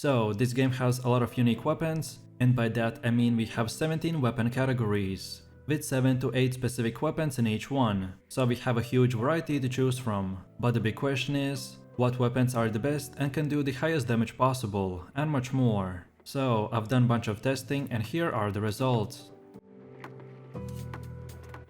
So this game has a lot of unique weapons, and by that I mean we have 17 weapon categories, with 7 to 8 specific weapons in each one, so we have a huge variety to choose from. But the big question is, what weapons are the best and can do the highest damage possible, and much more. So I've done a bunch of testing and here are the results.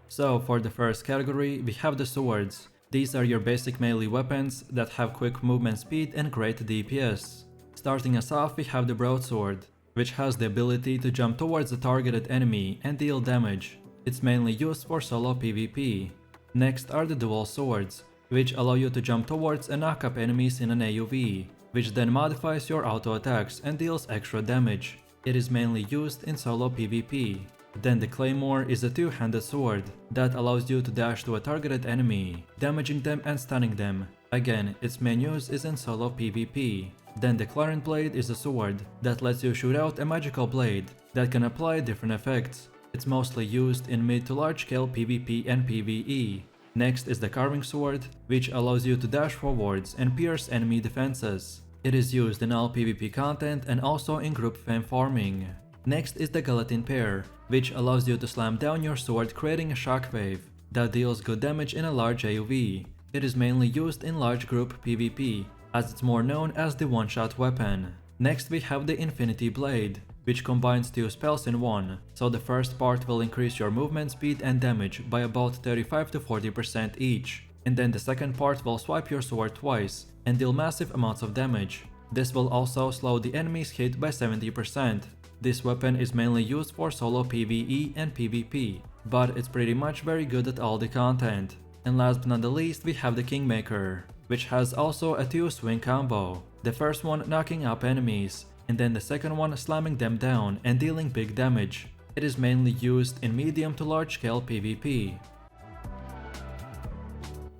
So for the first category we have the swords. These are your basic melee weapons that have quick movement speed and great DPS. Starting us off we have the broadsword, which has the ability to jump towards the targeted enemy and deal damage. It's mainly used for solo PvP. Next are the dual swords, which allow you to jump towards and knock up enemies in an AoV, which then modifies your auto attacks and deals extra damage. It is mainly used in solo PvP. Then the claymore is a two-handed sword that allows you to dash to a targeted enemy, damaging them and stunning them. Again, its main use is in solo PvP. Then the clarion blade is a sword that lets you shoot out a magical blade that can apply different effects. It's mostly used in mid to large scale PvP and PvE. Next is the carving sword, which allows you to dash forwards and pierce enemy defenses. It is used in all PvP content and also in group fam farming. Next is the guillotine pair, which allows you to slam down your sword creating a shockwave that deals good damage in a large AoV. It is mainly used in large group PvP, as it's more known as the one-shot weapon. Next we have the infinity blade, which combines two spells in one, so the first part will increase your movement speed and damage by about 35 to 40% each, and then the second part will swipe your sword twice and deal massive amounts of damage. This will also slow the enemy's hit by 70%. This weapon is mainly used for solo PvE and PvP, but it's pretty much very good at all the content. And last but not the least we have the Kingmaker, which has also a two-swing combo, the first one knocking up enemies, and then the second one slamming them down and dealing big damage. It is mainly used in medium to large scale PvP.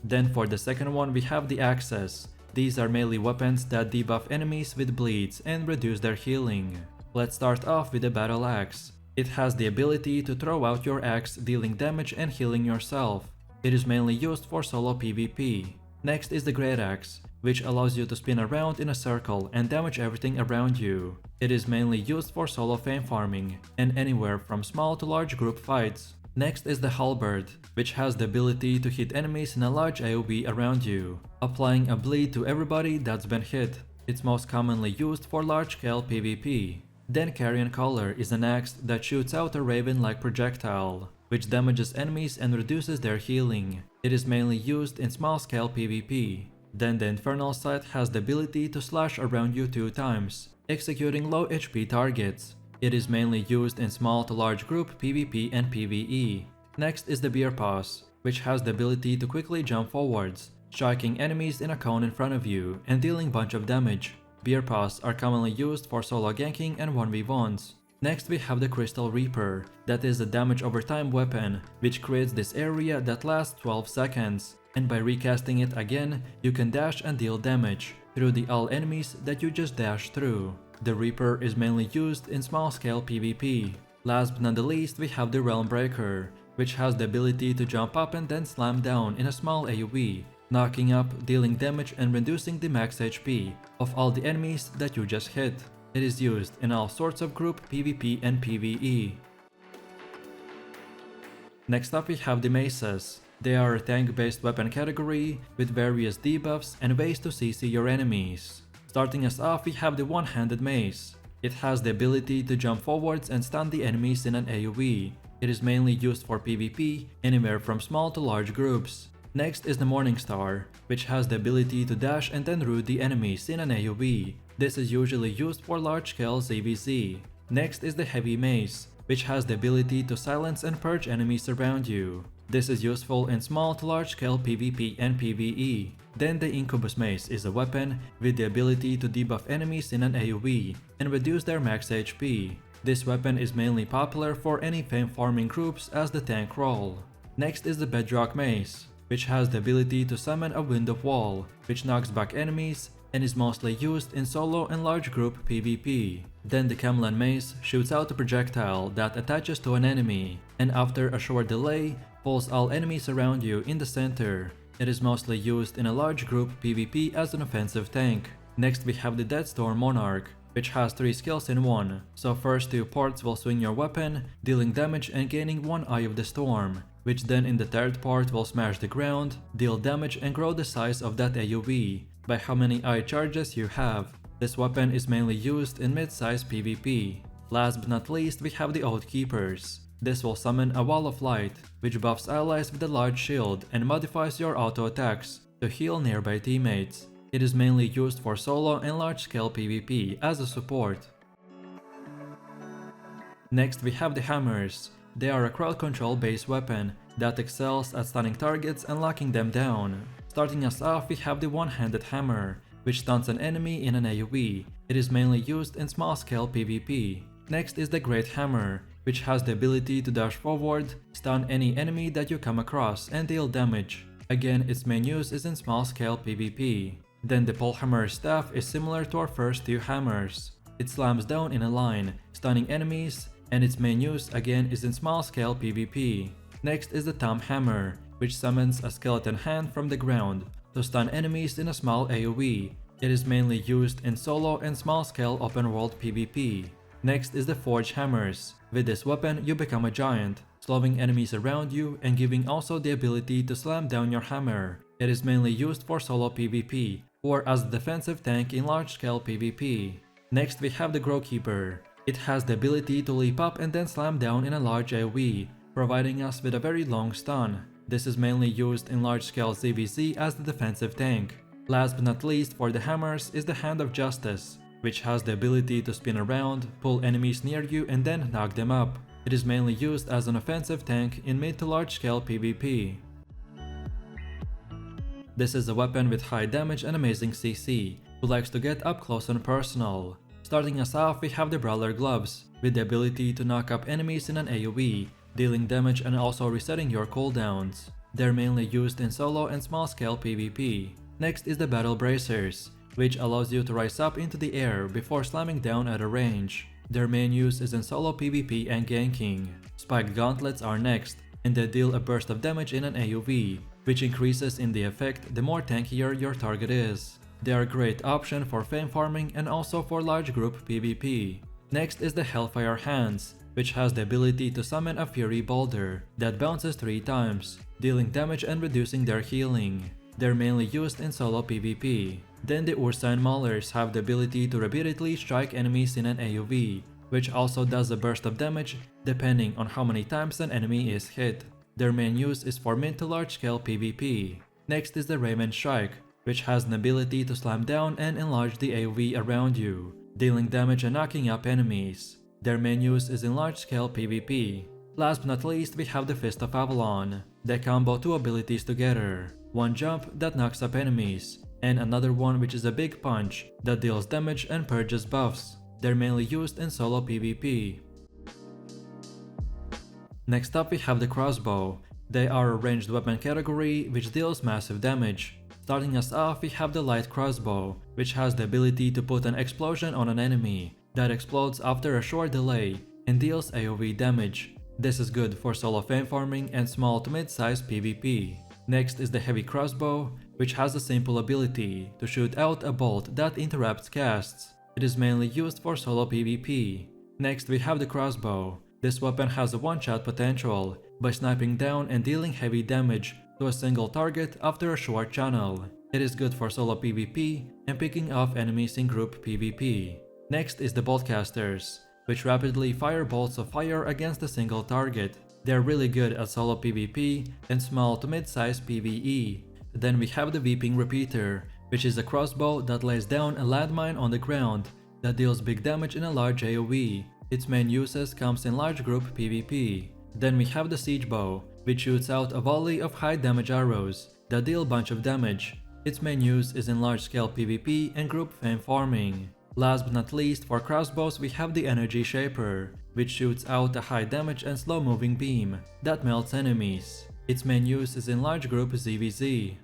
Then for the second one we have the axes. These are melee weapons that debuff enemies with bleeds and reduce their healing. Let's start off with the battle axe. It has the ability to throw out your axe, dealing damage and healing yourself. It is mainly used for solo PvP. Next is the great axe, which allows you to spin around in a circle and damage everything around you. It is mainly used for solo fame farming and anywhere from small to large group fights. Next is the halberd, which has the ability to hit enemies in a large AoV around you, applying a bleed to everybody that's been hit. It's most commonly used for large scale PvP. Then Carrion Collar is an axe that shoots out a raven-like projectile, which damages enemies and reduces their healing. It is mainly used in small scale PvP. Then the Infernal Sight has the ability to slash around you 2 times, executing low HP targets. It is mainly used in small to large group PvP and PvE. Next is the Beer Paws, which has the ability to quickly jump forwards, striking enemies in a cone in front of you and dealing bunch of damage. Beer Paws are commonly used for solo ganking and 1v1s. Next we have the Crystal Reaper, that is a damage over time weapon, which creates this area that lasts 12 seconds, and by recasting it again, you can dash and deal damage through the all enemies that you just dashed through. The Reaper is mainly used in small scale PvP. Last but not the least we have the Realm Breaker, which has the ability to jump up and then slam down in a small AoV, knocking up, dealing damage and reducing the max HP of all the enemies that you just hit. It is used in all sorts of group PvP and PvE. Next up we have the maces. They are a tank-based weapon category with various debuffs and ways to CC your enemies. Starting us off we have the one-handed mace. It has the ability to jump forwards and stun the enemies in an AoV. It is mainly used for PvP, anywhere from small to large groups. Next is the Morning Star, which has the ability to dash and then root the enemies in an AoV. This is usually used for large-scale ZVZ. Next is the Heavy Mace, which has the ability to silence and purge enemies around you. This is useful in small to large-scale PvP and PvE. Then the Incubus Mace is a weapon with the ability to debuff enemies in an AoV and reduce their max HP. This weapon is mainly popular for any fame farming groups as the tank role. Next is the Bedrock Mace, which has the ability to summon a Wind of Wall, which knocks back enemies and is mostly used in solo and large group PvP. Then the Camelon Mace shoots out a projectile that attaches to an enemy, and after a short delay, pulls all enemies around you in the center. It is mostly used in a large group PvP as an offensive tank. Next we have the Deathstorm Monarch, which has 3 skills in one. So first 2 parts will swing your weapon, dealing damage and gaining 1 Eye of the Storm, which then in the third part will smash the ground, deal damage and grow the size of that AoE by how many eye charges you have. This weapon is mainly used in mid-size PvP. Last but not least, we have the Oath Keepers. This will summon a Wall of Light, which buffs allies with a large shield and modifies your auto attacks to heal nearby teammates. It is mainly used for solo and large-scale PvP as a support. Next we have the Hammers. They are a crowd control based weapon that excels at stunning targets and locking them down. Starting us off, we have the One-Handed Hammer, which stuns an enemy in an AoE. It is mainly used in small-scale PvP. Next is the Great Hammer, which has the ability to dash forward, stun any enemy that you come across, and deal damage. Again, its main use is in small-scale PvP. Then the Polehammer's staff is similar to our first 2 hammers. It slams down in a line, stunning enemies, and its main use again is in small-scale PvP. Next is the Thumb Hammer, which summons a skeleton hand from the ground to stun enemies in a small AoE. It is mainly used in solo and small-scale open-world PvP. Next is the Forge Hammers. With this weapon, you become a giant, slowing enemies around you and giving also the ability to slam down your hammer. It is mainly used for solo PvP or as a defensive tank in large-scale PvP. Next we have the Growkeeper. It has the ability to leap up and then slam down in a large AoE, providing us with a very long stun. This is mainly used in large-scale ZVZ as the defensive tank. Last but not least for the hammers is the Hand of Justice, which has the ability to spin around, pull enemies near you and then knock them up. It is mainly used as an offensive tank in mid to large scale PvP. This is a weapon with high damage and amazing CC, who likes to get up close and personal. Starting us off, we have the Brawler Gloves, with the ability to knock up enemies in an AoE, dealing damage and also resetting your cooldowns. They're mainly used in solo and small scale PvP. Next is the Battle Bracers, which allows you to rise up into the air before slamming down at a range. Their main use is in solo PvP and ganking. Spiked Gauntlets are next, and they deal a burst of damage in an AoE, which increases in the effect the more tankier your target is. They are a great option for fame farming and also for large group PvP. Next is the Hellfire Hands, which has the ability to summon a Fury Boulder that bounces 3 times, dealing damage and reducing their healing. They're mainly used in solo PvP. Then the Ursine Maulers have the ability to repeatedly strike enemies in an AoE, which also does a burst of damage depending on how many times an enemy is hit. Their main use is for mid to large scale PvP. Next is the Raymond Strike, which has an ability to slam down and enlarge the AoE around you, dealing damage and knocking up enemies. Their main use is in large scale PvP. Last but not least, we have the Fist of Avalon. They combo 2 abilities together, one jump that knocks up enemies, and another one which is a big punch that deals damage and purges buffs. They're mainly used in solo PvP. Next up we have the Crossbow. They are a ranged weapon category which deals massive damage. Starting us off, we have the Light Crossbow, which has the ability to put an explosion on an enemy that explodes after a short delay and deals AoE damage. This is good for solo fame farming and small to mid-size PvP. Next is the Heavy Crossbow, which has a simple ability to shoot out a bolt that interrupts casts. It is mainly used for solo PvP. Next we have the Crossbow. This weapon has a one-shot potential by sniping down and dealing heavy damage to a single target after a short channel. It is good for solo PvP and picking off enemies in group PvP. Next is the Boltcasters, which rapidly fire bolts of fire against a single target. They are really good at solo PvP and small to mid-size PvE. Then we have the Weeping Repeater, which is a crossbow that lays down a landmine on the ground that deals big damage in a large AoE. Its main uses comes in large group PvP. Then we have the Siege Bow, which shoots out a volley of high damage arrows that deal a bunch of damage. Its main use is in large scale PvP and group fame farming. Last but not least, for crossbows we have the Energy Shaper, which shoots out a high damage and slow moving beam that melts enemies. Its main use is in large group ZVZ.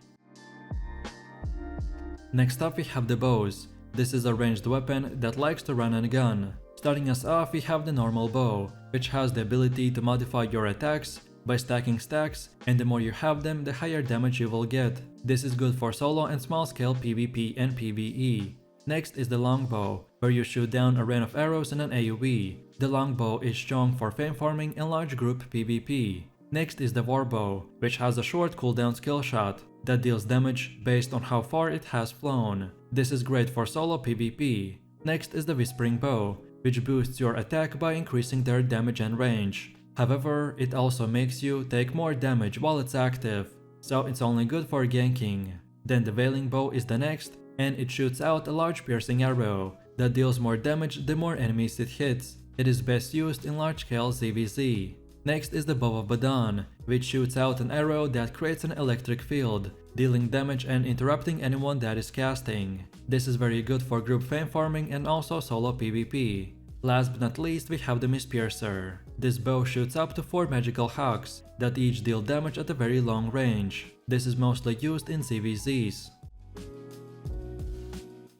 Next up we have the Bows. This is a ranged weapon that likes to run and gun. Starting us off, we have the Normal Bow, which has the ability to modify your attacks by stacking stacks, and the more you have them, the higher damage you will get. This is good for solo and small scale PvP and PvE. Next is the Longbow, where you shoot down a rain of arrows in an AoE. The longbow is strong for fame farming and large group PvP. Next is the warbow, which has a short cooldown skill shot that deals damage based on how far it has flown. This is great for solo PvP. Next is the whispering bow, which boosts your attack by increasing their damage and range. However, it also makes you take more damage while it's active, so it's only good for ganking. Then the Veiling Bow is the next, and it shoots out a large piercing arrow that deals more damage the more enemies it hits. It is best used in large-scale ZVZ. Next is the Bow of Badon, which shoots out an arrow that creates an electric field, dealing damage and interrupting anyone that is casting. This is very good for group fame farming and also solo PvP. Last but not least, we have the Mistpiercer. This bow shoots up to 4 magical hawks that each deal damage at a very long range. This is mostly used in ZVZs.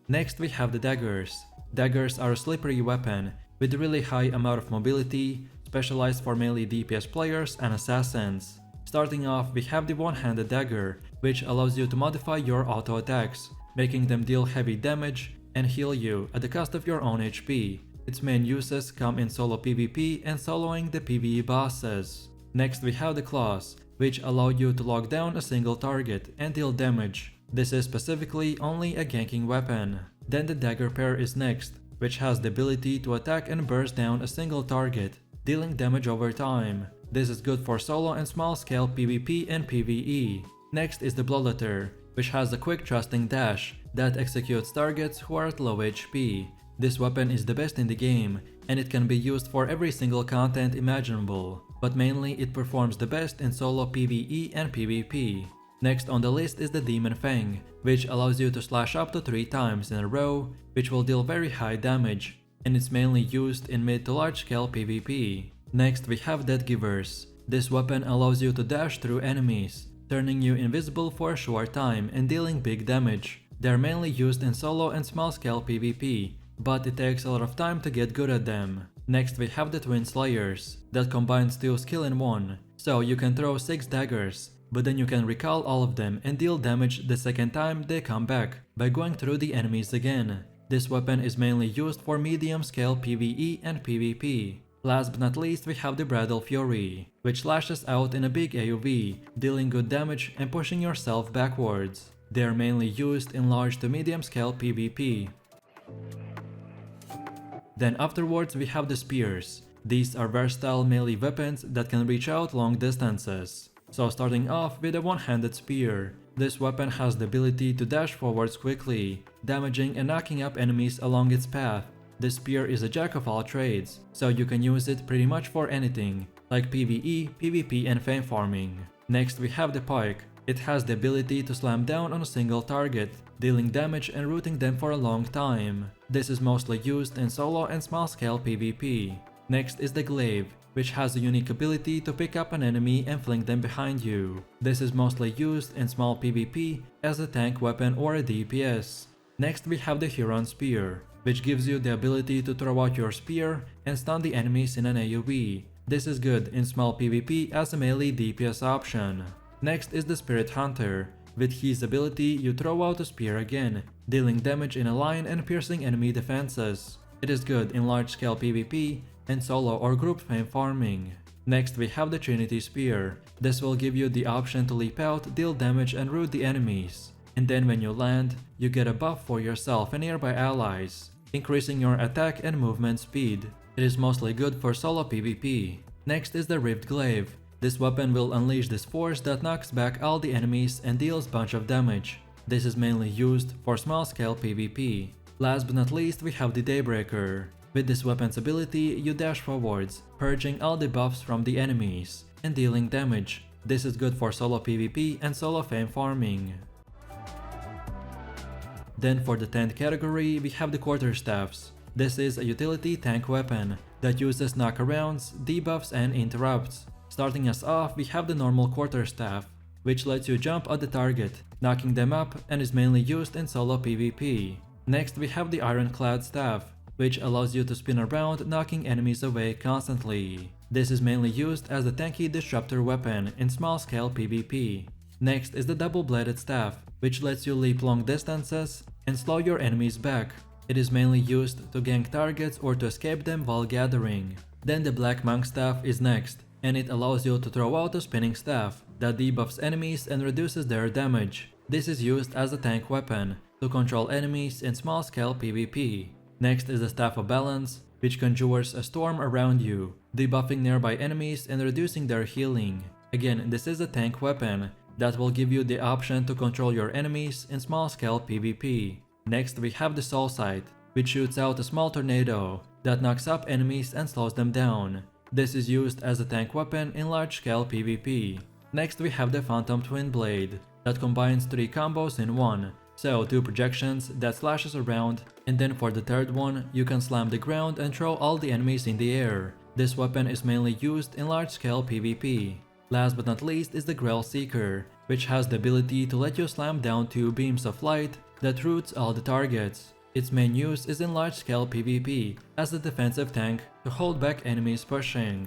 Next we have the Daggers. Daggers are a slippery weapon with a really high amount of mobility, specialized for melee DPS players and assassins. Starting off, we have the one-handed dagger, which allows you to modify your auto attacks, making them deal heavy damage and heal you at the cost of your own HP. Its main uses come in solo PvP and soloing the PvE bosses. Next we have the claws, which allow you to lock down a single target and deal damage. This is specifically only a ganking weapon. Then the dagger pair is next, which has the ability to attack and burst down a single target, dealing damage over time. This is good for solo and small scale PvP and PvE. Next is the Bloodletter, which has a quick thrusting dash that executes targets who are at low HP. This weapon is the best in the game, and it can be used for every single content imaginable, but mainly it performs the best in solo PvE and PvP. Next on the list is the Demon Fang, which allows you to slash up to 3 times in a row, which will deal very high damage, and it's mainly used in mid to large scale PvP. Next we have Death Givers. This weapon allows you to dash through enemies, turning you invisible for a short time and dealing big damage. They are mainly used in solo and small scale PvP, but it takes a lot of time to get good at them. Next we have the Twin Slayers, that combines 2 skill in 1, so you can throw 6 daggers, but then you can recall all of them and deal damage the second time they come back by going through the enemies again. This weapon is mainly used for medium scale PvE and PvP. Last but not least we have the Bridal Fury, which lashes out in a big AoE, dealing good damage and pushing yourself backwards. They are mainly used in large to medium scale PvP. Then afterwards we have the Spears. These are versatile melee weapons that can reach out long distances. So starting off with a one-handed spear. This weapon has the ability to dash forwards quickly, damaging and knocking up enemies along its path. This spear is a jack of all trades, so you can use it pretty much for anything, like PvE, PvP and fame farming. Next we have the Pike. It has the ability to slam down on a single target, dealing damage and rooting them for a long time. This is mostly used in solo and small scale PvP. Next is the Glaive, which has a unique ability to pick up an enemy and fling them behind you. This is mostly used in small PvP as a tank weapon or a DPS. Next we have the Huron Spear, which gives you the ability to throw out your spear and stun the enemies in an AoE. This is good in small PvP as a melee DPS option. Next is the Spirit Hunter. With his ability, you throw out a spear again, dealing damage in a line and piercing enemy defenses. It is good in large-scale PvP and solo or group fame farming. Next we have the Trinity Spear. This will give you the option to leap out, deal damage and root the enemies. And then when you land, you get a buff for yourself and nearby allies, increasing your attack and movement speed. It is mostly good for solo PvP. Next is the Rift Glaive. This weapon will unleash this force that knocks back all the enemies and deals bunch of damage. This is mainly used for small scale PvP. Last but not least we have the Daybreaker. With this weapon's ability, you dash forwards, purging all the buffs from the enemies and dealing damage. This is good for solo PvP and solo fame farming. Then for the 10th category we have the Quarterstaffs. This is a utility tank weapon that uses knockarounds, debuffs and interrupts. Starting us off, we have the normal Quarterstaff, which lets you jump at the target, knocking them up and is mainly used in solo PvP. Next we have the Ironclad Staff, which allows you to spin around, knocking enemies away constantly. This is mainly used as a tanky disruptor weapon in small scale PvP. Next is the Double-Bladed Staff, which lets you leap long distances and slow your enemies back. It is mainly used to gank targets or to escape them while gathering. Then the Black Monk Staff is next, and it allows you to throw out a spinning staff that debuffs enemies and reduces their damage. This is used as a tank weapon to control enemies in small scale PvP. Next is the Staff of Balance, which conjures a storm around you, debuffing nearby enemies and reducing their healing. Again, this is a tank weapon that will give you the option to control your enemies in small scale PvP. Next we have the Soul Sight, which shoots out a small tornado that knocks up enemies and slows them down. This is used as a tank weapon in large scale PvP. Next we have the Phantom Twin Blade that combines 3 combos in one, so 2 projections that slashes around, and then for the third one you can slam the ground and throw all the enemies in the air. This weapon is mainly used in large scale PvP. Last but not least is the Grail Seeker, which has the ability to let you slam down 2 beams of light that roots all the targets. Its main use is in large scale PvP as a defensive tank to hold back enemies pushing.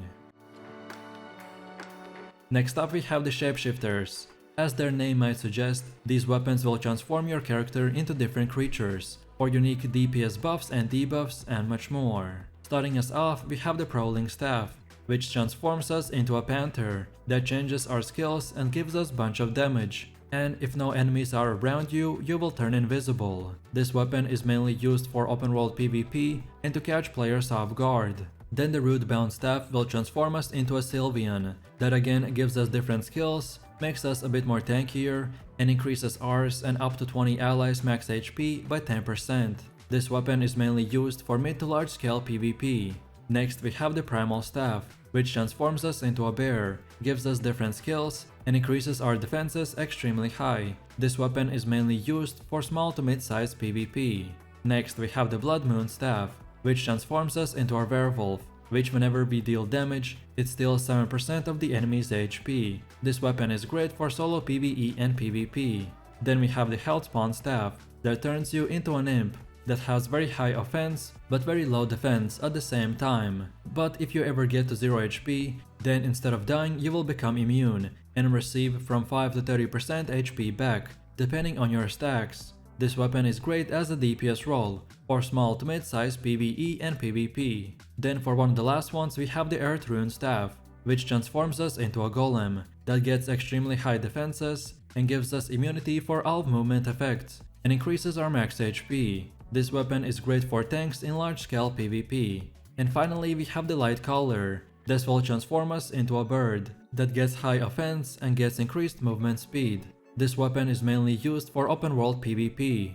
Next up we have the Shapeshifters. As their name might suggest, these weapons will transform your character into different creatures, for unique DPS buffs and debuffs and much more. Starting us off, we have the Prowling Staff, which transforms us into a panther that changes our skills and gives us bunch of damage. And if no enemies are around you, you will turn invisible. This weapon is mainly used for open world PvP and to catch players off guard. Then the Rootbound Staff will transform us into a Sylvian that again gives us different skills, makes us a bit more tankier, and increases ours and up to 20 allies max HP by 10%. This weapon is mainly used for mid to large scale PvP. Next we have the Primal Staff, which transforms us into a bear, gives us different skills, and increases our defenses extremely high. This weapon is mainly used for small to mid-sized PvP. Next we have the Blood Moon Staff, which transforms us into a werewolf, which whenever we deal damage, it steals 7% of the enemy's HP. This weapon is great for solo PvE and PvP. Then we have the Hellspawn Staff, that turns you into an imp, that has very high offense but very low defense at the same time. But if you ever get to 0 HP, then instead of dying you will become immune and receive from 5 to 30% HP back, depending on your stacks. This weapon is great as a DPS role for small to mid-size PvE and PvP. Then for one of the last ones we have the Earthrune Staff, which transforms us into a golem that gets extremely high defenses and gives us immunity for all movement effects and increases our max HP. This weapon is great for tanks in large scale PvP. And finally we have the Light Caller. This will transform us into a bird that gets high offense and gets increased movement speed. This weapon is mainly used for open world PvP.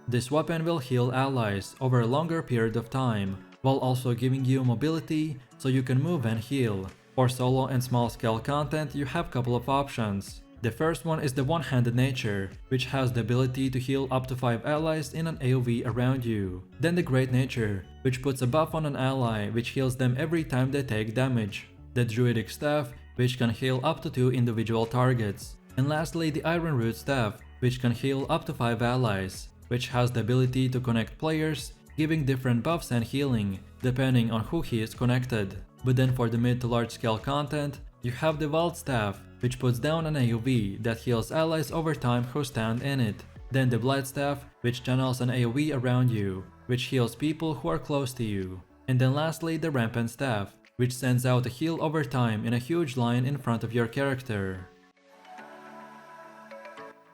This weapon will heal allies over a longer period of time, while also giving you mobility so you can move and heal. For solo and small scale content you have couple of options. The first one is the One-Handed Nature, which has the ability to heal up to 5 allies in an AoV around you. Then the Great Nature, which puts a buff on an ally which heals them every time they take damage. The Druidic Staff, which can heal up to 2 individual targets. And lastly the Iron Root Staff, which can heal up to 5 allies, which has the ability to connect players, giving different buffs and healing, depending on who he is connected. But then for the mid to large scale content, you have the Vault Staff, which puts down an AoV that heals allies over time who stand in it. Then the Blight Staff, which channels an AoV around you, which heals people who are close to you. And then lastly the Rampant Staff, which sends out a heal over time in a huge line in front of your character.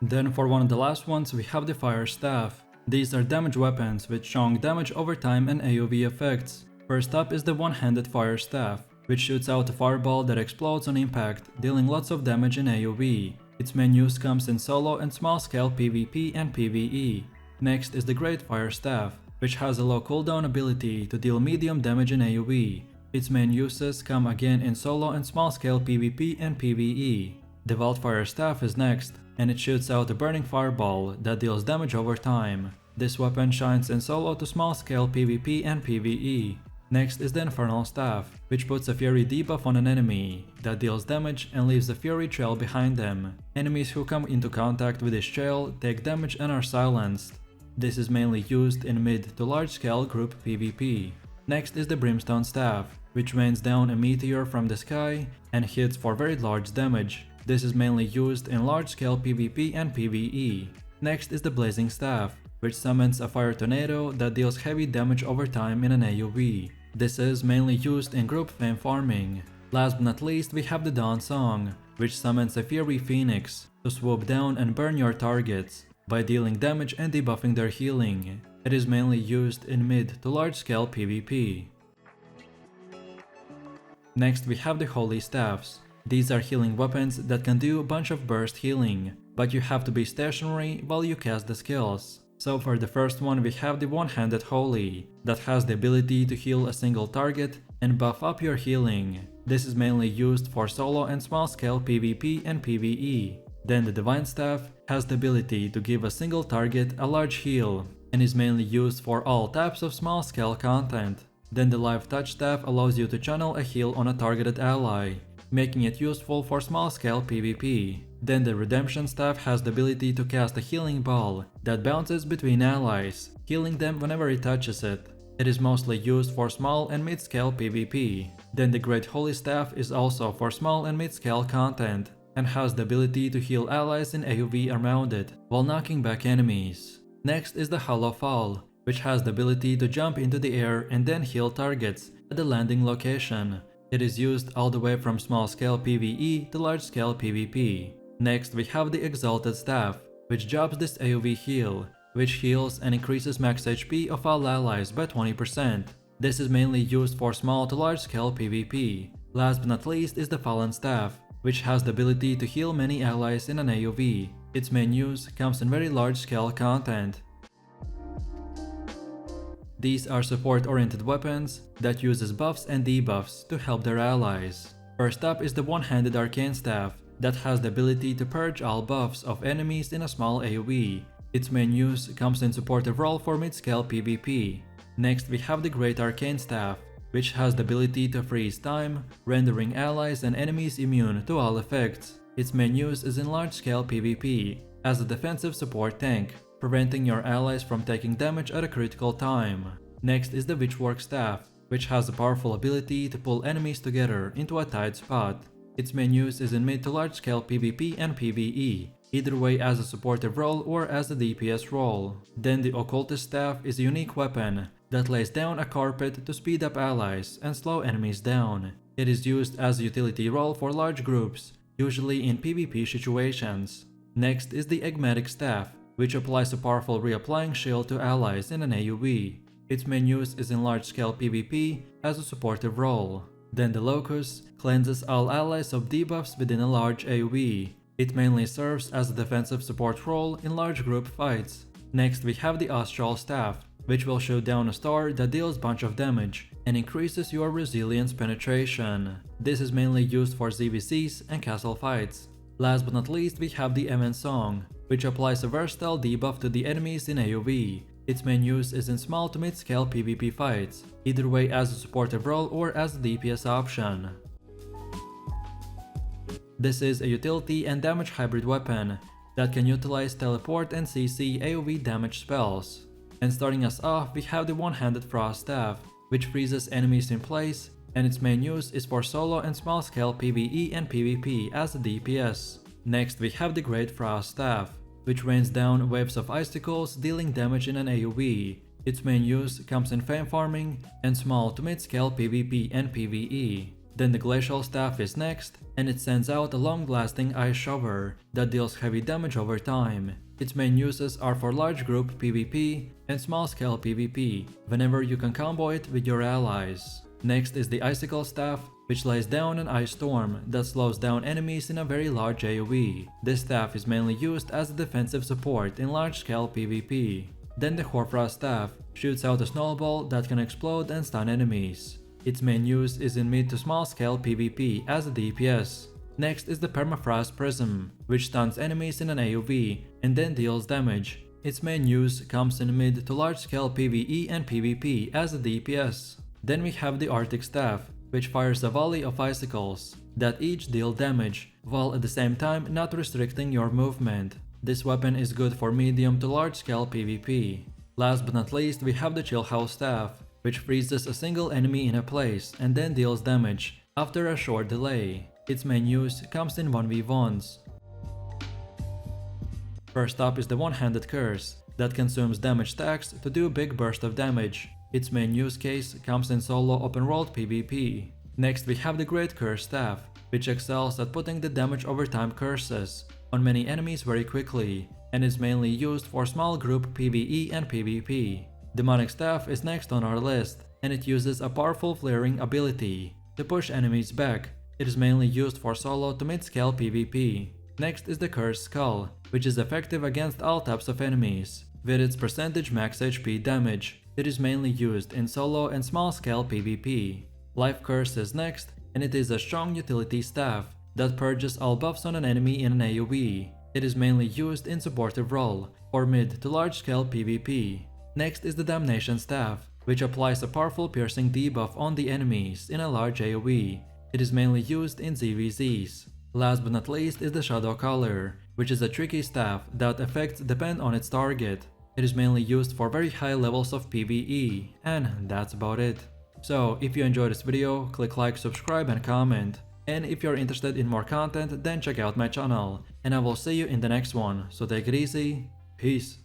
Then for one of the last ones we have the Fire Staff. These are damage weapons with strong damage over time and AoV effects. First up is the One-Handed Fire Staff, which shoots out a fireball that explodes on impact, dealing lots of damage in AoV. Its main use comes in solo and small scale PvP and PvE. Next is the Great Fire Staff, which has a low cooldown ability to deal medium damage in AoV. Its main uses come again in solo and small scale PvP and PvE. The Wildfire Staff is next, and it shoots out a burning fireball that deals damage over time. This weapon shines in solo to small scale PvP and PvE. Next is the Infernal Staff, which puts a Fury debuff on an enemy that deals damage and leaves a Fury trail behind them. Enemies who come into contact with this trail take damage and are silenced. This is mainly used in mid to large scale group PvP. Next is the Brimstone Staff, which rains down a meteor from the sky and hits for very large damage. This is mainly used in large scale PvP and PvE. Next is the Blazing Staff, which summons a fire tornado that deals heavy damage over time in an AoE. This is mainly used in group fame farming. Last but not least, we have the Dawn Song, which summons a fiery phoenix to swoop down and burn your targets by dealing damage and debuffing their healing. It is mainly used in mid to large scale PvP. Next we have the Holy Staffs. These are healing weapons that can do a bunch of burst healing, but you have to be stationary while you cast the skills. So for the first one we have the One-Handed Holy, that has the ability to heal a single target and buff up your healing. This is mainly used for solo and small scale PvP and PvE. Then the Divine Staff has the ability to give a single target a large heal, and is mainly used for all types of small scale content. Then the Live Touch Staff allows you to channel a heal on a targeted ally, making it useful for small scale PvP. Then the Redemption Staff has the ability to cast a healing ball that bounces between allies, healing them whenever it touches it. It is mostly used for small and mid-scale PvP. Then the Great Holy Staff is also for small and mid-scale content, and has the ability to heal allies in AoE around it, while knocking back enemies. Next is the Hollow Fall, which has the ability to jump into the air and then heal targets at the landing location. It is used all the way from small-scale PvE to large-scale PvP. Next we have the Exalted Staff, which drops this AoE heal, which heals and increases max HP of all allies by 20%. This is mainly used for small to large scale PvP. Last but not least is the Fallen Staff, which has the ability to heal many allies in an AoE. Its main use comes in very large scale content. These are support-oriented weapons that uses buffs and debuffs to help their allies. First up is the One-Handed Arcane Staff, that has the ability to purge all buffs of enemies in a small AoE. Its main use comes in supportive role for mid-scale PvP. Next we have the Great Arcane Staff, which has the ability to freeze time, rendering allies and enemies immune to all effects. Its main use is in large-scale PvP, as a defensive support tank, preventing your allies from taking damage at a critical time. Next is the Witchwork Staff, which has a powerful ability to pull enemies together into a tight spot. Its main use is in mid to large scale PvP and PvE, either way as a supportive role or as a DPS role. Then the Occultist Staff is a unique weapon that lays down a carpet to speed up allies and slow enemies down. It is used as a utility role for large groups, usually in PvP situations. Next is the Eggmatic Staff, which applies a powerful reapplying shield to allies in an AoE. Its main use is in large scale PvP as a supportive role. Then the Locus cleanses all allies of debuffs within a large AoE. It mainly serves as a defensive support role in large group fights. Next we have the Austral Staff, which will shoot down a star that deals bunch of damage and increases your resilience penetration. This is mainly used for ZVCs and castle fights. Last but not least we have the Evensong, which applies a versatile debuff to the enemies in AoE. Its main use is in small to mid-scale PvP fights, either way as a supportive role or as a DPS option. This is a utility and damage hybrid weapon that can utilize teleport and CC AoE damage spells. And starting us off we have the One-Handed Frost Staff, which freezes enemies in place, and its main use is for solo and small scale PvE and PvP as a DPS. Next we have the Great Frost Staff, which rains down waves of icicles dealing damage in an AoE. Its main use comes in fame farming and small to mid-scale PvP and PvE. Then the Glacial Staff is next, and it sends out a long-lasting ice shower that deals heavy damage over time. Its main uses are for large group PvP and small-scale PvP, whenever you can combo it with your allies. Next is the Icicle Staff, which lays down an ice storm that slows down enemies in a very large AoE. This staff is mainly used as a defensive support in large-scale PvP. Then the Hoarfrost Staff shoots out a snowball that can explode and stun enemies. Its main use is in mid to small scale PvP as a DPS. Next is the Permafrost Prism, which stuns enemies in an AoE and then deals damage. Its main use comes in mid to large scale PvE and PvP as a DPS. Then we have the Arctic Staff, which fires a volley of icicles that each deal damage, while at the same time not restricting your movement. This weapon is good for medium to large scale PvP. Last but not least we have the Chillhouse Staff, which freezes a single enemy in a place and then deals damage after a short delay. Its main use comes in 1v1s. First up is the One-Handed Curse, that consumes damage stacks to do big burst of damage. Its main use case comes in solo open world PvP. Next we have the Great Curse Staff, which excels at putting the damage over time curses on many enemies very quickly, and is mainly used for small group PvE and PvP. Demonic Staff is next on our list, and it uses a powerful flaring ability to push enemies back. It is mainly used for solo to mid-scale PvP. Next is the Cursed Skull, which is effective against all types of enemies, with its percentage max HP damage. It is mainly used in solo and small-scale PvP. Life Curse is next, and it is a strong utility staff that purges all buffs on an enemy in an AoE. It is mainly used in supportive role, or mid to large-scale PvP. Next is the Damnation Staff, which applies a powerful piercing debuff on the enemies in a large AoE. It is mainly used in ZVZs. Last but not least is the Shadow Caller, which is a tricky staff that effects depend on its target. It is mainly used for very high levels of PvE, and that's about it. So if you enjoyed this video, click like, subscribe and comment. And if you're interested in more content, then check out my channel. And I will see you in the next one, so take it easy, peace.